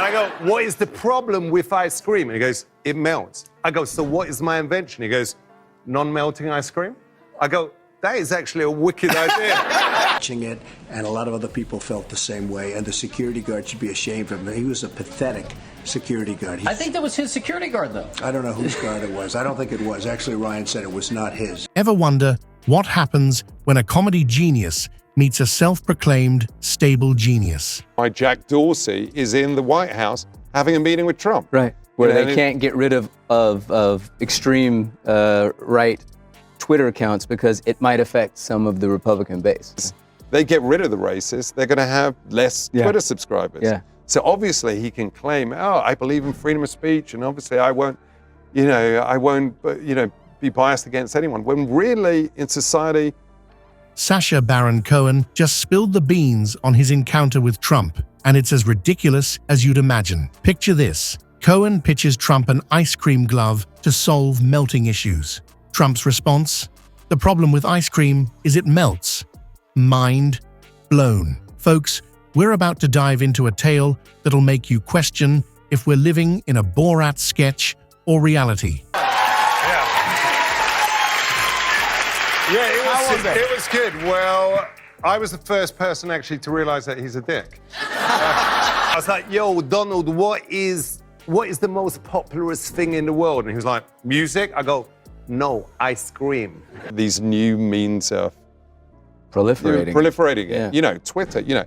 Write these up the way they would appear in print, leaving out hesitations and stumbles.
I go, what is the problem with ice cream? And he goes, it melts. I go, so what is my invention? He goes, non-melting ice cream? I go, that is actually a wicked idea. Watching it, and a lot of other people felt the same way, and the security guard should be ashamed of him. He was a pathetic security guard. I think that was his security guard, though. I don't know whose guard it was. I don't think it was. Actually, Ryan said it was not his. Ever wonder what happens when a comedy genius meets a self-proclaimed stable genius? Why Jack Dorsey is in the White House having a meeting with Trump. Right, where they can't get rid of extreme right Twitter accounts because it might affect some of the Republican base. They get rid of the racists, they're going to have less Twitter subscribers. Yeah. So obviously he can claim, oh, I believe in freedom of speech, and obviously I won't be biased against anyone. When really in society, Sacha Baron Cohen just spilled the beans on his encounter with Trump, and it's as ridiculous as you'd imagine. Picture this. Cohen pitches Trump an ice cream glove to solve melting issues. Trump's response? The problem with ice cream is it melts. Mind blown. Folks, we're about to dive into a tale that'll make you question if we're living in a Borat sketch or reality. Yeah, it was good. Well, I was the first person actually to realize that he's a dick. I was like, yo, Donald, what is the most popularist thing in the world? And he was like, music? I go, no, ice cream. these new means are Proliferating. Yeah. You know, Twitter,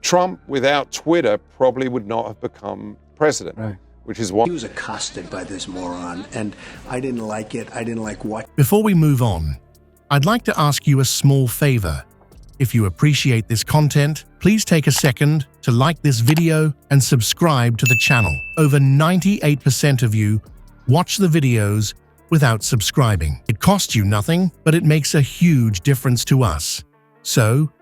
Trump without Twitter probably would not have become president. Right. Which is why He was accosted by this moron, and I didn't like it. I didn't like what. Before we move on, I'd like to ask you a small favor. If you appreciate this content, please take a second to like this video and subscribe to the channel. Over 98% of you watch the videos without subscribing. It costs you nothing, but it makes a huge difference to us. So,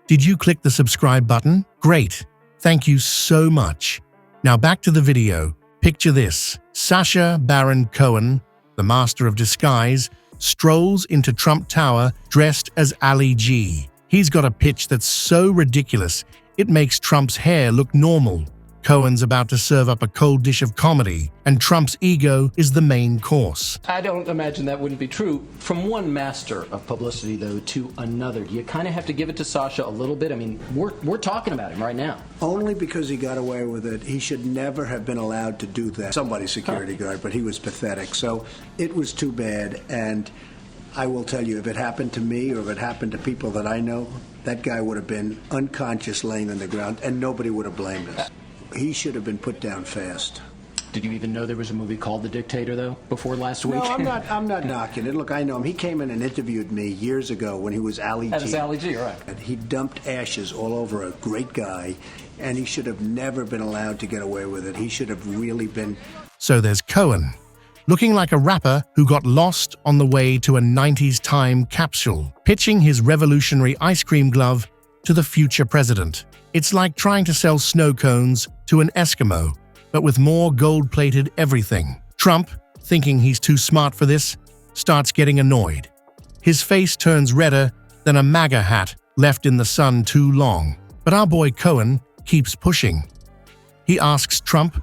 did you click the subscribe button? Great. Thank you so much. Now back to the video. Picture this. Sacha Baron Cohen, the master of disguise, strolls into Trump Tower dressed as Ali G. He's got a pitch that's so ridiculous, it makes Trump's hair look normal. Cohen's about to serve up a cold dish of comedy, and Trump's ego is the main course. I don't imagine that wouldn't be true. From one master of publicity, though, to another, you kind of have to give it to Sacha a little bit. I mean, we're talking about him right now. Only because he got away with it. He should never have been allowed to do that. Somebody's security guard, but he was pathetic. So it was too bad. And I will tell you, if it happened to me or if it happened to people that I know, that guy would have been unconscious laying on the ground, and nobody would have blamed us. He should have been put down fast. Did you even know there was a movie called The Dictator, though, before last week? No, I'm not knocking it. Look, I know him. He came in and interviewed me years ago when he was Ali G. That was Ali G, right. And he dumped ashes all over a great guy, and he should have never been allowed to get away with it. He should have really been... So there's Cohen, looking like a rapper who got lost on the way to a 90s time capsule, pitching his revolutionary ice cream glove to the future president. It's like trying to sell snow cones to an Eskimo, but with more gold-plated everything. Trump, thinking he's too smart for this, starts getting annoyed. His face turns redder than a MAGA hat left in the sun too long. But our boy Cohen keeps pushing. He asks Trump,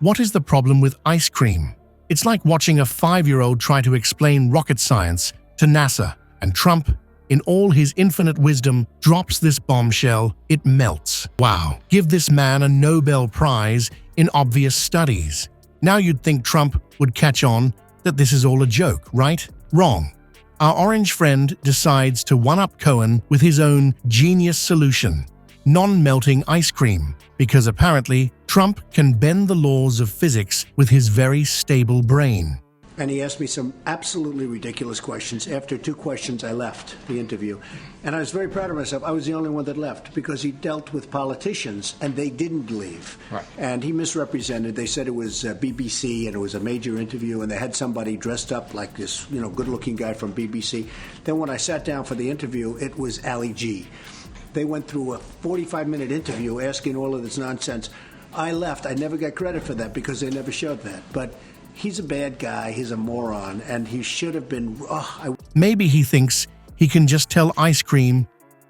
"What is the problem with ice cream?" It's like watching a 5-year-old try to explain rocket science to NASA, and Trump, in all his infinite wisdom, drops this bombshell. It melts. Wow. Give this man a Nobel Prize in obvious studies. Now you'd think Trump would catch on that this is all a joke, right? Wrong. Our orange friend decides to one-up Cohen with his own genius solution, non-melting ice cream, because apparently Trump can bend the laws of physics with his very stable brain. And he asked me some absolutely ridiculous questions. After 2 questions, I left the interview. And I was very proud of myself. I was the only one that left because he dealt with politicians and they didn't leave. Right. And he misrepresented. They said it was BBC and it was a major interview and they had somebody dressed up like this, good-looking guy from BBC. Then when I sat down for the interview, it was Ali G. They went through a 45-minute interview asking all of this nonsense. I left. I never got credit for that because they never showed that. But he's a bad guy, he's a moron, and he should have been... Maybe he thinks he can just tell ice cream,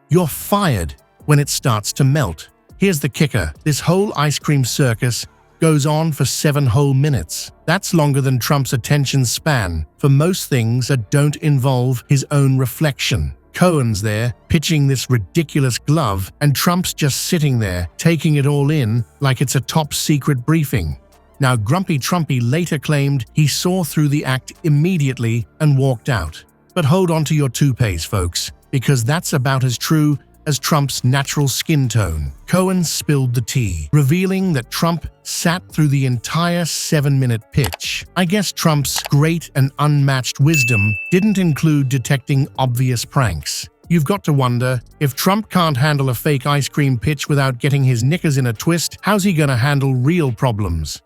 "You're fired," when it starts to melt. Here's the kicker. This whole ice cream circus goes on for 7 whole minutes. That's longer than Trump's attention span for most things that don't involve his own reflection. Cohen's there, pitching this ridiculous glove, and Trump's just sitting there, taking it all in like it's a top-secret briefing. Now, Grumpy Trumpy later claimed he saw through the act immediately and walked out. But hold on to your toupees, folks, because that's about as true as Trump's natural skin tone. Cohen spilled the tea, revealing that Trump sat through the entire 7-minute pitch. I guess Trump's great and unmatched wisdom didn't include detecting obvious pranks. You've got to wonder, if Trump can't handle a fake ice cream pitch without getting his knickers in a twist, how's he gonna handle real problems?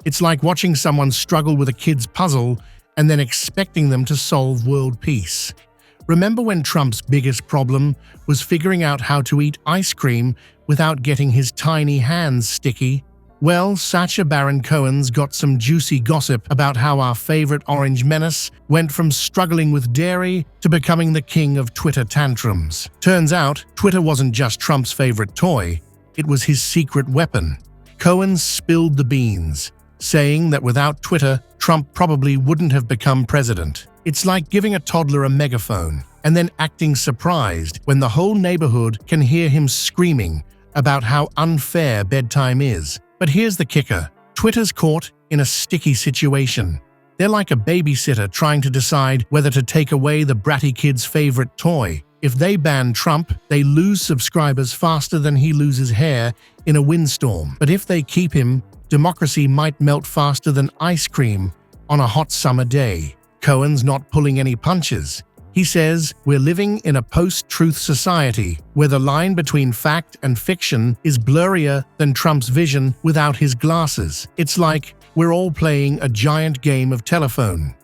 It's like watching someone struggle with a kid's puzzle and then expecting them to solve world peace. Remember when Trump's biggest problem was figuring out how to eat ice cream without getting his tiny hands sticky? Well, Sacha Baron Cohen's got some juicy gossip about how our favorite orange menace went from struggling with dairy to becoming the king of Twitter tantrums. Turns out, Twitter wasn't just Trump's favorite toy, it was his secret weapon. Cohen spilled the beans, saying that without Twitter, Trump probably wouldn't have become president. It's like giving a toddler a megaphone and then acting surprised when the whole neighborhood can hear him screaming about how unfair bedtime is. But here's the kicker. Twitter's caught in a sticky situation. They're like a babysitter trying to decide whether to take away the bratty kid's favorite toy. If they ban Trump, they lose subscribers faster than he loses hair in a windstorm. But if they keep him, democracy might melt faster than ice cream on a hot summer day. Cohen's not pulling any punches. He says, we're living in a post-truth society where the line between fact and fiction is blurrier than Trump's vision without his glasses. It's like we're all playing a giant game of telephone.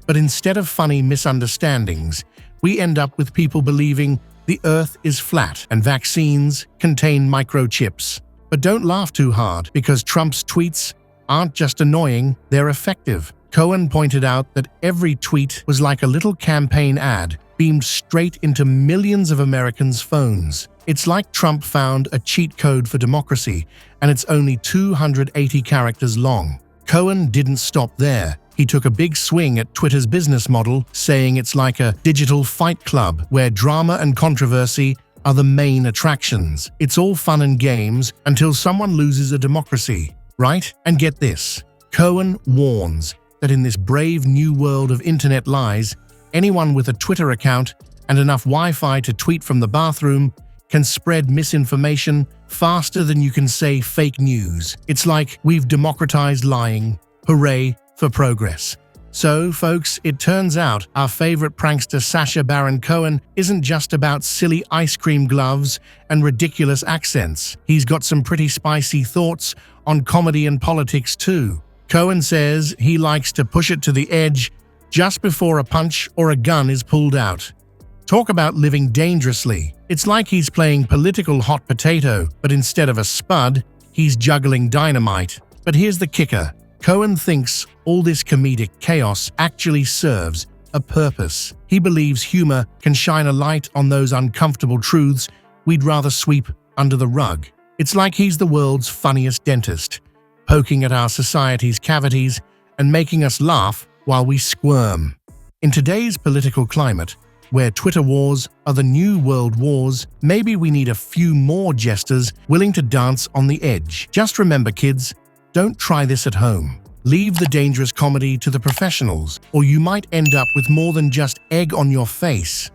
But instead of funny misunderstandings, we end up with people believing the Earth is flat and vaccines contain microchips. But don't laugh too hard, because Trump's tweets aren't just annoying, they're effective. Cohen pointed out that every tweet was like a little campaign ad beamed straight into millions of Americans' phones. It's like Trump found a cheat code for democracy, and it's only 280 characters long. Cohen didn't stop there. He took a big swing at Twitter's business model, saying it's like a digital fight club where drama and controversy are the main attractions. It's all fun and games until someone loses a democracy, right? And get this, Cohen warns that in this brave new world of internet lies, anyone with a Twitter account and enough Wi-Fi to tweet from the bathroom can spread misinformation faster than you can say fake news. It's like we've democratized lying. Hooray for progress. So, folks, it turns out our favorite prankster Sacha Baron Cohen isn't just about silly ice cream gloves and ridiculous accents. He's got some pretty spicy thoughts on comedy and politics too. Cohen says he likes to push it to the edge just before a punch or a gun is pulled out. Talk about living dangerously. It's like he's playing political hot potato, but instead of a spud, he's juggling dynamite. But here's the kicker. Cohen thinks all this comedic chaos actually serves a purpose. He believes humor can shine a light on those uncomfortable truths we'd rather sweep under the rug. It's like he's the world's funniest dentist, poking at our society's cavities and making us laugh while we squirm. In today's political climate, where Twitter wars are the new world wars, maybe we need a few more jesters willing to dance on the edge. Just remember, kids, don't try this at home. Leave the dangerous comedy to the professionals, or you might end up with more than just egg on your face.